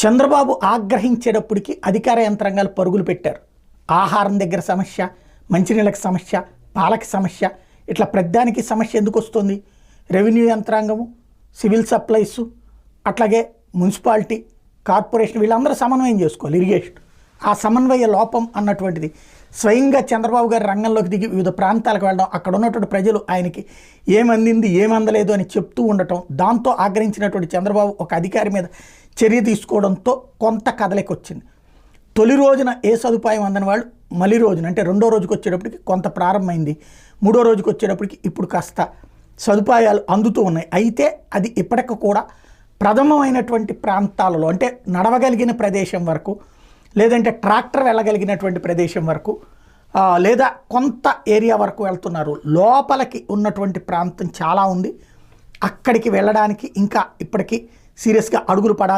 చంద్రబాబు ఆగ్రహించేటప్పటికి అధికార యంత్రాంగాలు పరుగులు పెట్టారు. ఆహారం దగ్గర సమస్య, మంచినీళ్ళకి సమస్య, పాలకి సమస్య, ఇట్లా ప్రతిదానికి సమస్య ఎందుకు వస్తుంది? రెవెన్యూ యంత్రాంగము, సివిల్ సప్లైస్, అట్లాగే మున్సిపాలిటీ, కార్పొరేషన్ వీళ్ళందరూ సమన్వయం చేసుకోవాలి. ఇరిగేషన్ ఆ సమన్వయ లోపం అన్నటువంటిది స్వయంగా చంద్రబాబు గారి రంగంలోకి దిగి వివిధ ప్రాంతాలకు వెళ్ళడం, అక్కడ ఉన్నటువంటి ప్రజలు ఆయనకి ఏమందింది ఏమందలేదు అని చెప్తూ ఉండటం, దాంతో ఆగ్రహించినటువంటి చంద్రబాబు ఒక అధికారి మీద చర్య తీసుకోవడంతో కొంత కదలిక వచ్చింది. తొలి రోజున ఏ సదుపాయం అందని వాళ్ళు మళ్ళీ రోజున అంటే రెండో రోజుకి వచ్చేటప్పటికి కొంత ప్రారంభమైంది. మూడో రోజుకి వచ్చేటప్పటికి ఇప్పుడు కాస్త సదుపాయాలు అందుతూ ఉన్నాయి. అయితే అది ఇప్పటికి కూడా ప్రథమమైనటువంటి ప్రాంతాలలో అంటే నడవగలిగిన ప్రదేశం వరకు, లేదంటే ట్రాక్టర్ వెళ్ళగలిగినటువంటి ప్రదేశం వరకు, లేదా కొంత ఏరియా వరకు వెళ్తున్నారు. లోపలికి ఉన్నటువంటి ప్రాంతం చాలా ఉంది. అక్కడికి వెళ్ళడానికి ఇంకా ఇప్పటికీ సీరియస్గా అడుగులు పడాలి.